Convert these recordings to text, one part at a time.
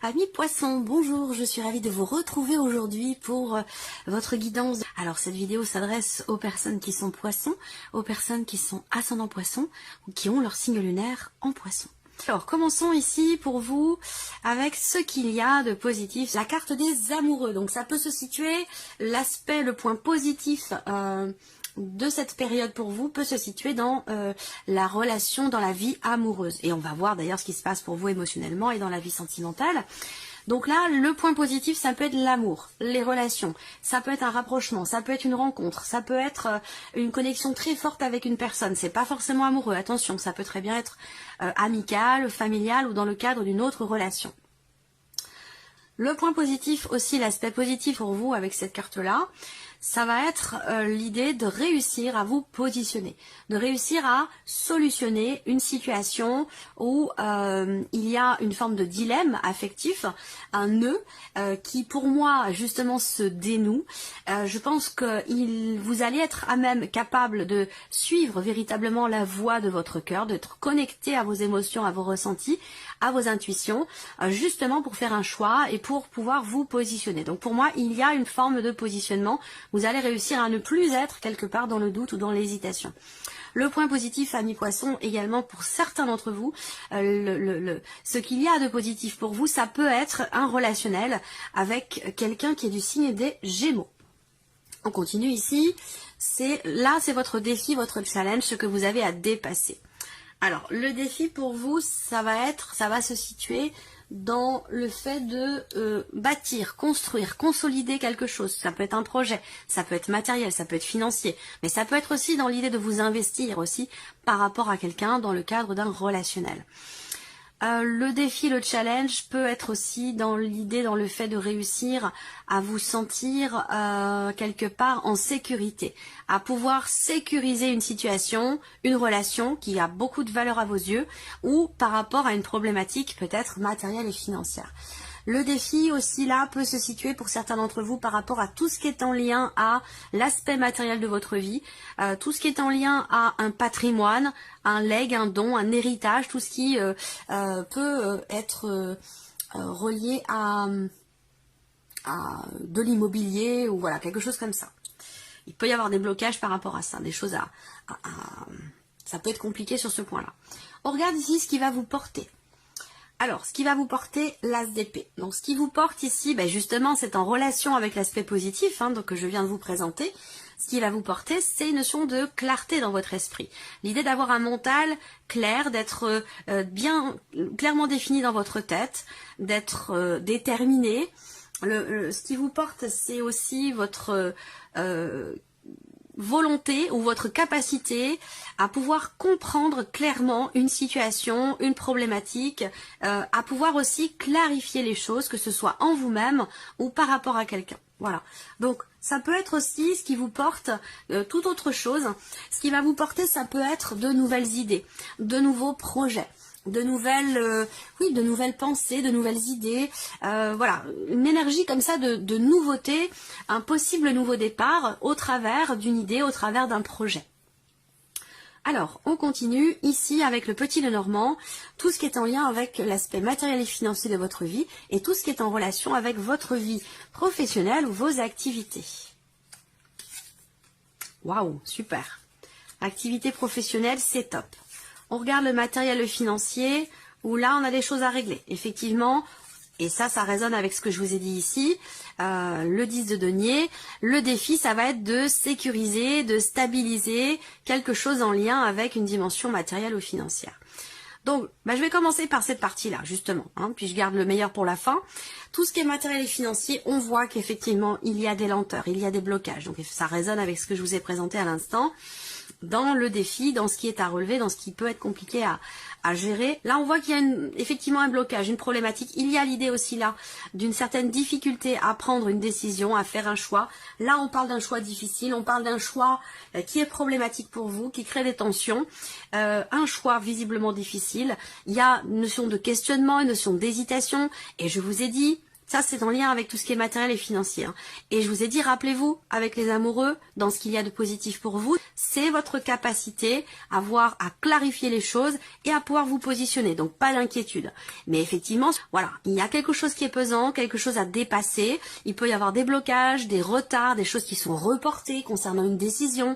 Amis poissons, bonjour, je suis ravie de vous retrouver aujourd'hui pour votre guidance. Alors cette vidéo s'adresse aux personnes qui sont poissons, aux personnes qui sont ascendant poisson ou qui ont leur signe lunaire en poisson. Alors commençons ici pour vous avec ce qu'il y a de positif, la carte des amoureux. Donc ça peut se situer, l'aspect, le point positif de cette période pour vous peut se situer dans la relation, dans la vie amoureuse. Et on va voir d'ailleurs ce qui se passe pour vous émotionnellement et dans la vie sentimentale. Donc là, le point positif, ça peut être l'amour, les relations, ça peut être un rapprochement, ça peut être une rencontre, ça peut être une connexion très forte avec une personne. C'est pas forcément amoureux, attention, ça peut très bien être amical, familial ou dans le cadre d'une autre relation. Le point positif aussi, l'aspect positif pour vous avec cette carte-là, ça va être l'idée de réussir à vous positionner, de réussir à solutionner une situation où il y a une forme de dilemme affectif, un nœud qui pour moi justement se dénoue. Je pense que vous allez être à même capable de suivre véritablement la voie de votre cœur, d'être connecté à vos émotions, à vos ressentis, à vos intuitions, justement pour faire un choix et pour pouvoir vous positionner. Donc pour moi, il y a une forme de positionnement. Vous allez réussir à ne plus être quelque part dans le doute ou dans l'hésitation. Le point positif, amis poissons, également pour certains d'entre vous, ce qu'il y a de positif pour vous, ça peut être un relationnel avec quelqu'un qui est du signe des Gémeaux. On continue ici. C'est votre défi, votre challenge, ce que vous avez à dépasser. Alors, le défi pour vous, ça va se situer dans le fait de bâtir, construire, consolider quelque chose. Ça peut être un projet, ça peut être matériel, ça peut être financier, mais ça peut être aussi dans l'idée de vous investir aussi par rapport à quelqu'un dans le cadre d'un relationnel. Le défi, le challenge peut être aussi dans l'idée, dans le fait de réussir à vous sentir quelque part en sécurité, à pouvoir sécuriser une situation, une relation qui a beaucoup de valeur à vos yeux ou par rapport à une problématique peut-être matérielle et financière. Le défi aussi là peut se situer pour certains d'entre vous par rapport à tout ce qui est en lien à l'aspect matériel de votre vie, tout ce qui est en lien à un patrimoine, un legs, un don, un héritage, tout ce qui peut être relié à de l'immobilier ou voilà, quelque chose comme ça. Il peut y avoir des blocages par rapport à ça, des choses ça peut être compliqué sur ce point-là. On regarde ici ce qui va vous porter. Alors, ce qui va vous porter, l'as d'épée. Donc, ce qui vous porte ici, justement, c'est en relation avec l'aspect positif donc, que je viens de vous présenter. Ce qui va vous porter, c'est une notion de clarté dans votre esprit. L'idée d'avoir un mental clair, d'être bien clairement défini dans votre tête, d'être déterminé. Ce qui vous porte, c'est aussi votre volonté ou votre capacité à pouvoir comprendre clairement une situation, une problématique, à pouvoir aussi clarifier les choses, que ce soit en vous-même ou par rapport à quelqu'un. Voilà. Donc, ça peut être aussi ce qui vous porte toute autre chose. Ce qui va vous porter, ça peut être de nouvelles idées, de nouveaux projets, de nouvelles pensées, de nouvelles idées, voilà, une énergie comme ça de nouveauté, un possible nouveau départ au travers d'une idée, au travers d'un projet. Alors, on continue ici avec le petit Lenormand, tout ce qui est en lien avec l'aspect matériel et financier de votre vie et tout ce qui est en relation avec votre vie professionnelle ou vos activités. Waouh, super. Activité professionnelle, c'est top. On regarde le matériel, le financier, où là, on a des choses à régler. Effectivement, et ça résonne avec ce que je vous ai dit ici, le 10 de denier. Le défi, ça va être de sécuriser, de stabiliser quelque chose en lien avec une dimension matérielle ou financière. Donc, je vais commencer par cette partie-là, justement, puis je garde le meilleur pour la fin. Tout ce qui est matériel et financier, on voit qu'effectivement, il y a des lenteurs, il y a des blocages. Donc, ça résonne avec ce que je vous ai présenté à l'instant. Dans le défi, dans ce qui est à relever, dans ce qui peut être compliqué à gérer. Là, on voit qu'il y a effectivement un blocage, une problématique. Il y a l'idée aussi là d'une certaine difficulté à prendre une décision, à faire un choix. Là, on parle d'un choix difficile, on parle d'un choix qui est problématique pour vous, qui crée des tensions. Un choix visiblement difficile. Il y a une notion de questionnement, une notion d'hésitation. Et je vous ai dit, Ça, c'est en lien avec tout ce qui est matériel et financier. Et je vous ai dit, rappelez-vous, avec les amoureux, dans ce qu'il y a de positif pour vous, c'est votre capacité à voir, à clarifier les choses et à pouvoir vous positionner. Donc, pas d'inquiétude. Mais effectivement, voilà, il y a quelque chose qui est pesant, quelque chose à dépasser. Il peut y avoir des blocages, des retards, des choses qui sont reportées concernant une décision.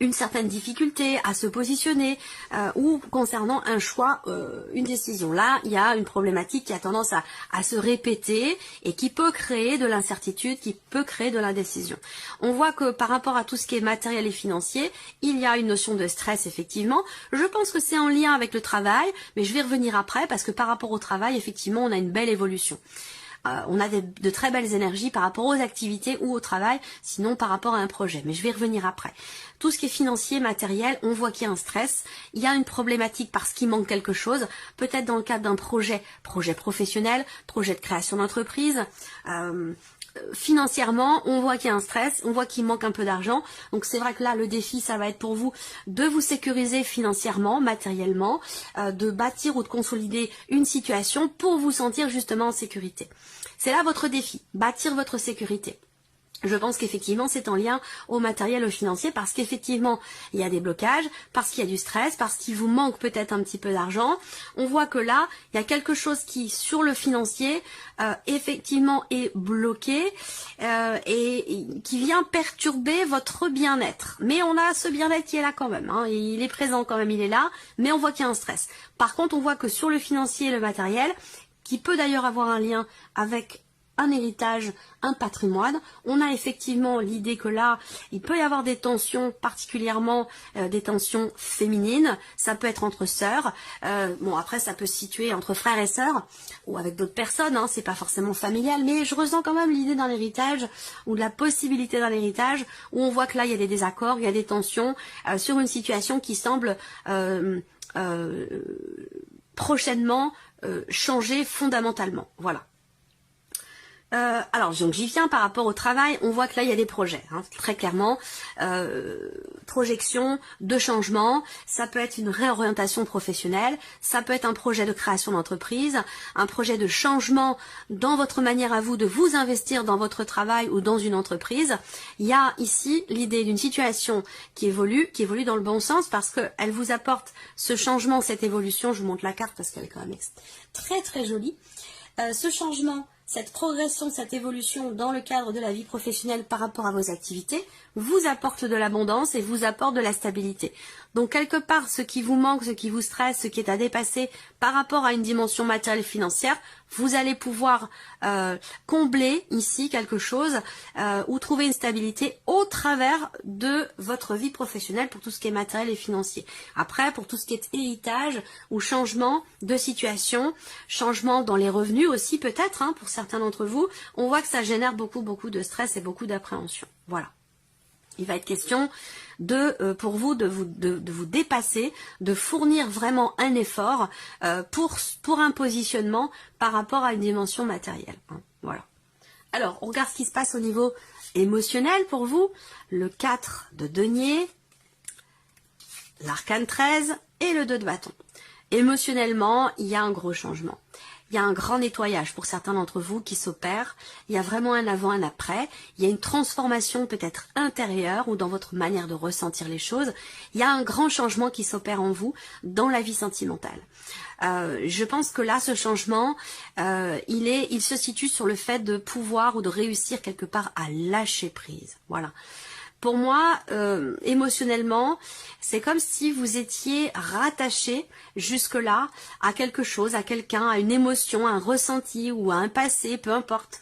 Une certaine difficulté à se positionner ou concernant un choix, une décision. Là, il y a une problématique qui a tendance à se répéter et qui peut créer de l'incertitude, qui peut créer de l'indécision. On voit que par rapport à tout ce qui est matériel et financier, il y a une notion de stress effectivement. Je pense que c'est en lien avec le travail, mais je vais revenir après parce que par rapport au travail, effectivement, on a une belle évolution. On a de très belles énergies par rapport aux activités ou au travail, sinon par rapport à un projet. Mais je vais y revenir après. Tout ce qui est financier, matériel, on voit qu'il y a un stress, il y a une problématique parce qu'il manque quelque chose, peut-être dans le cadre d'un projet professionnel, projet de création d'entreprise. Financièrement, on voit qu'il y a un stress, on voit qu'il manque un peu d'argent. Donc c'est vrai que là, le défi, ça va être pour vous de vous sécuriser financièrement, matériellement, de bâtir ou de consolider une situation pour vous sentir justement en sécurité. C'est là votre défi, bâtir votre sécurité. Je pense qu'effectivement c'est en lien au matériel, au financier, parce qu'effectivement il y a des blocages, parce qu'il y a du stress, parce qu'il vous manque peut-être un petit peu d'argent. On voit que là il y a quelque chose qui sur le financier effectivement est bloqué et qui vient perturber votre bien-être. Mais on a ce bien-être qui est là quand même, il est présent quand même, il est là, mais on voit qu'il y a un stress. Par contre on voit que sur le financier et le matériel, qui peut d'ailleurs avoir un lien avec un héritage, un patrimoine. On a effectivement l'idée que là, il peut y avoir des tensions, particulièrement des tensions féminines. Ça peut être entre sœurs. Bon, après, ça peut se situer entre frères et sœurs ou avec d'autres personnes. C'est pas forcément familial, mais je ressens quand même l'idée d'un héritage ou de la possibilité d'un héritage où on voit que là, il y a des désaccords, il y a des tensions sur une situation qui semble prochainement changer fondamentalement. Voilà. Alors donc j'y viens par rapport au travail, on voit que là il y a des projets, très clairement, projection de changement, ça peut être une réorientation professionnelle, ça peut être un projet de création d'entreprise, un projet de changement dans votre manière à vous de vous investir dans votre travail ou dans une entreprise. Il y a ici l'idée d'une situation qui évolue dans le bon sens parce qu'elle vous apporte ce changement, cette évolution. Je vous montre la carte parce qu'elle est quand même très très jolie. Ce changement, cette progression, cette évolution dans le cadre de la vie professionnelle par rapport à vos activités vous apporte de l'abondance et vous apporte de la stabilité. Donc quelque part, ce qui vous manque, ce qui vous stresse, ce qui est à dépasser par rapport à une dimension matérielle financière, vous allez pouvoir combler ici quelque chose ou trouver une stabilité au travers de votre vie professionnelle pour tout ce qui est matériel et financier. Après, pour tout ce qui est héritage ou changement de situation, changement dans les revenus aussi peut-être, pour certains d'entre vous, on voit que ça génère beaucoup de stress et beaucoup d'appréhension. Voilà. Il va être question pour vous de vous dépasser, de fournir vraiment un effort pour un positionnement par rapport à une dimension matérielle. Voilà. Alors, on regarde ce qui se passe au niveau émotionnel pour vous. Le 4 de denier, l'arcane 13 et le 2 de bâton. Émotionnellement, il y a un gros changement. Il y a un grand nettoyage pour certains d'entre vous qui s'opère. Il y a vraiment un avant, un après. Il y a une transformation peut-être intérieure ou dans votre manière de ressentir les choses. Il y a un grand changement qui s'opère en vous dans la vie sentimentale. Je pense que là, ce changement, il se situe sur le fait de pouvoir ou de réussir quelque part à lâcher prise. Voilà. Pour moi, émotionnellement, c'est comme si vous étiez rattaché jusque-là à quelque chose, à quelqu'un, à une émotion, à un ressenti ou à un passé, peu importe.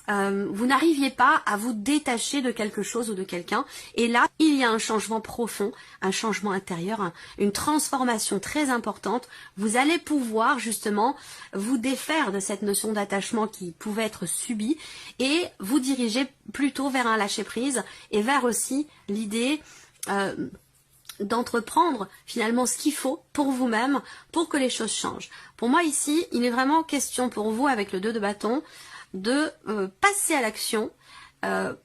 Vous n'arriviez pas à vous détacher de quelque chose ou de quelqu'un. Et là, il y a un changement profond, un changement intérieur, une transformation très importante. Vous allez pouvoir justement vous défaire de cette notion d'attachement qui pouvait être subie et vous diriger plutôt vers un lâcher-prise et vers aussi l'idée d'entreprendre finalement ce qu'il faut pour vous-même pour que les choses changent. Pour moi ici, il est vraiment question pour vous avec le 2 de bâton de passer à l'action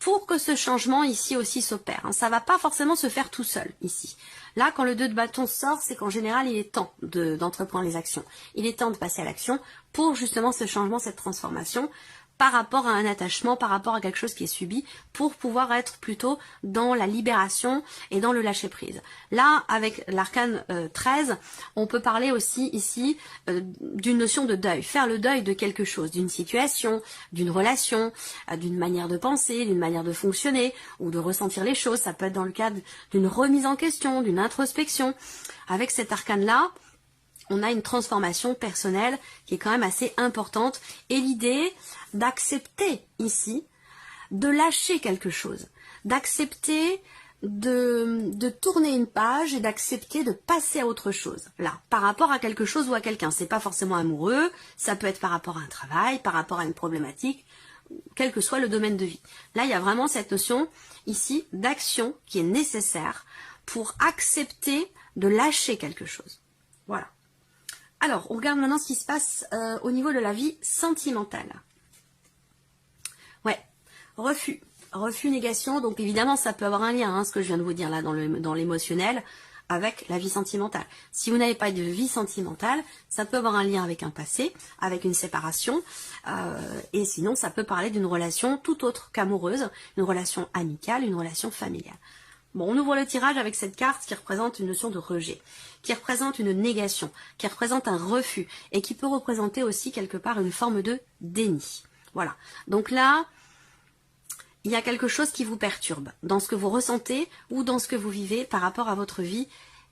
pour que ce changement ici aussi s'opère. Hein. Ça va pas forcément se faire tout seul ici. Là, quand le 2 de bâton sort, c'est qu'en général, il est temps d'entreprendre les actions. Il est temps de passer à l'action pour justement ce changement, cette transformation, par rapport à un attachement, par rapport à quelque chose qui est subi, pour pouvoir être plutôt dans la libération et dans le lâcher-prise. Là, avec l'arcane 13, on peut parler aussi ici d'une notion de deuil, faire le deuil de quelque chose, d'une situation, d'une relation, d'une manière de penser, d'une manière de fonctionner, ou de ressentir les choses. Ça peut être dans le cadre d'une remise en question, d'une introspection. Avec cet arcane-là, on a une transformation personnelle qui est quand même assez importante, et l'idée d'accepter ici, de lâcher quelque chose, d'accepter de tourner une page et d'accepter de passer à autre chose, là, par rapport à quelque chose ou à quelqu'un. C'est pas forcément amoureux, ça peut être par rapport à un travail, par rapport à une problématique, quel que soit le domaine de vie. Là, il y a vraiment cette notion ici d'action qui est nécessaire pour accepter de lâcher quelque chose. Voilà. Alors, on regarde maintenant ce qui se passe au niveau de la vie sentimentale. Ouais, refus, négation, donc évidemment ça peut avoir un lien, hein, ce que je viens de vous dire là dans l'émotionnel, avec la vie sentimentale. Si vous n'avez pas de vie sentimentale, ça peut avoir un lien avec un passé, avec une séparation, et sinon ça peut parler d'une relation tout autre qu'amoureuse, une relation amicale, une relation familiale. Bon, on ouvre le tirage avec cette carte qui représente une notion de rejet, qui représente une négation, qui représente un refus, et qui peut représenter aussi quelque part une forme de déni. Voilà. Donc là, il y a quelque chose qui vous perturbe dans ce que vous ressentez ou dans ce que vous vivez par rapport à votre vie,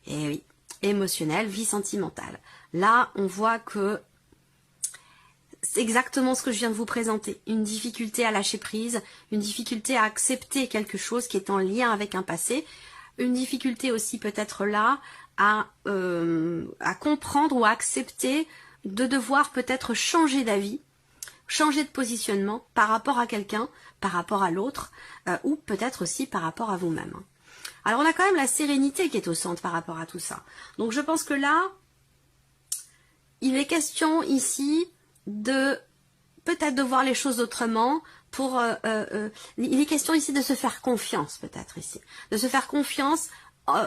et oui, émotionnelle, vie sentimentale. Là, on voit que c'est exactement ce que je viens de vous présenter. Une difficulté à lâcher prise, une difficulté à accepter quelque chose qui est en lien avec un passé, une difficulté aussi peut-être là à comprendre ou à accepter de devoir peut-être changer d'avis, changer de positionnement par rapport à quelqu'un, par rapport à l'autre, ou peut-être aussi par rapport à vous-même. Alors on a quand même la sérénité qui est au centre par rapport à tout ça. Donc je pense que là, il est question ici de peut-être de voir les choses autrement, pour il est question ici de se faire confiance peut-être ici, de se faire confiance,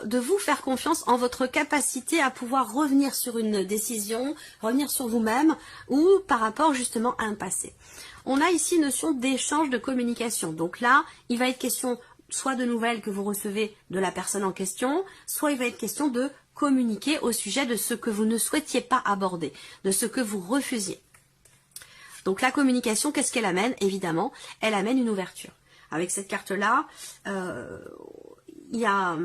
de vous faire confiance en votre capacité à pouvoir revenir sur une décision, revenir sur vous-même ou par rapport justement à un passé. On a ici une notion d'échange, de communication. Donc là, il va être question soit de nouvelles que vous recevez de la personne en question, soit il va être question de communiquer au sujet de ce que vous ne souhaitiez pas aborder, de ce que vous refusiez. Donc la communication, qu'est-ce qu'elle amène? Évidemment, elle amène une ouverture. Avec cette carte-là, il y a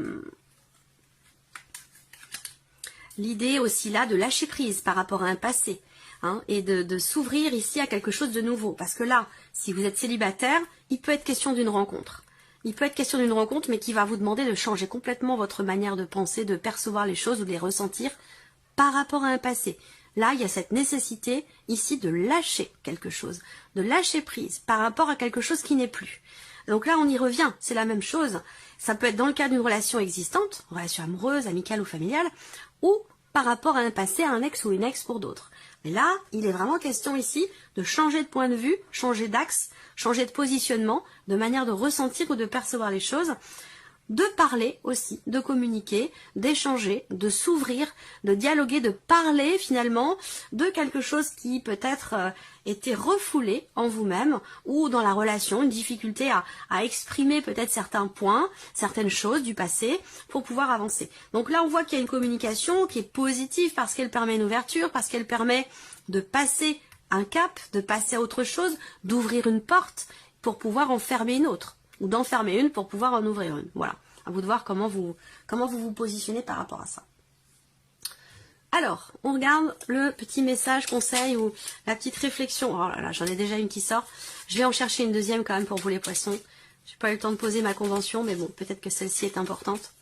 l'idée aussi là de lâcher prise par rapport à un passé, hein, et de s'ouvrir ici à quelque chose de nouveau. Parce que là, si vous êtes célibataire, il peut être question d'une rencontre. Il peut être question d'une rencontre, mais qui va vous demander de changer complètement votre manière de penser, de percevoir les choses ou de les ressentir par rapport à un passé. Là, il y a cette nécessité ici de lâcher quelque chose, de lâcher prise par rapport à quelque chose qui n'est plus. Donc là, on y revient, c'est la même chose. Ça peut être dans le cadre d'une relation existante, relation amoureuse, amicale ou familiale, ou par rapport à un passé, à un ex ou une ex pour d'autres. Mais là, il est vraiment question ici de changer de point de vue, changer d'axe, changer de positionnement, de manière de ressentir ou de percevoir les choses, de parler aussi, de communiquer, d'échanger, de s'ouvrir, de dialoguer, de parler finalement de quelque chose qui peut-être était refoulé en vous-même ou dans la relation, une difficulté à exprimer peut-être certains points, certaines choses du passé pour pouvoir avancer. Donc là on voit qu'il y a une communication qui est positive parce qu'elle permet une ouverture, parce qu'elle permet de passer un cap, de passer à autre chose, d'ouvrir une porte pour pouvoir en fermer une autre, ou d'enfermer une pour pouvoir en ouvrir une. Voilà, à vous de voir comment vous vous positionnez par rapport à ça. Alors, on regarde le petit message, conseil ou la petite réflexion. Oh là là, j'en ai déjà une qui sort. Je vais en chercher une deuxième quand même pour vous les poissons. J'ai pas eu le temps de poser ma convention, mais bon, peut-être que celle-ci est importante.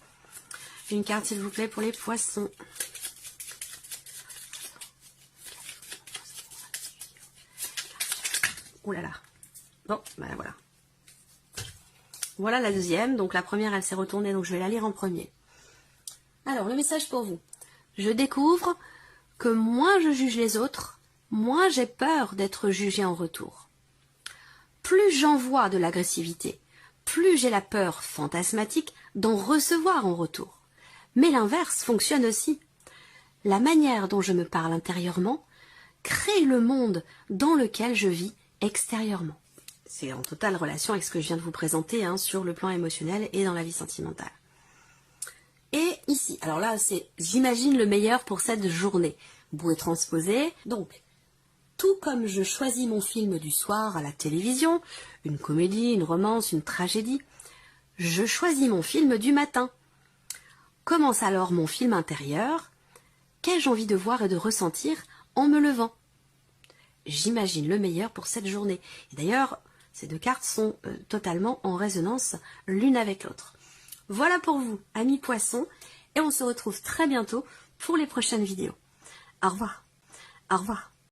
Une carte s'il vous plaît pour les poissons. Oh là là. Bon, ben voilà. Voilà la deuxième. Donc la première, elle s'est retournée, donc je vais la lire en premier. Alors, le message pour vous. Je découvre que moins je juge les autres, moins j'ai peur d'être jugée en retour. plus j'envoie de l'agressivité, plus j'ai la peur fantasmatique d'en recevoir en retour. Mais l'inverse fonctionne aussi. La manière dont je me parle intérieurement crée le monde dans lequel je vis extérieurement. C'est en totale relation avec ce que je viens de vous présenter sur le plan émotionnel et dans la vie sentimentale. Et ici, alors là, c'est j'imagine le meilleur pour cette journée. Vous pouvez transposer. Donc, tout comme je choisis mon film du soir à la télévision, une comédie, une romance, une tragédie, je choisis mon film du matin. Commence alors mon film intérieur. Qu'ai-je envie de voir et de ressentir en me levant? J'imagine le meilleur pour cette journée. Et d'ailleurs, ces deux cartes sont totalement en résonance l'une avec l'autre. Voilà pour vous, amis poissons, et on se retrouve très bientôt pour les prochaines vidéos. Au revoir. Au revoir.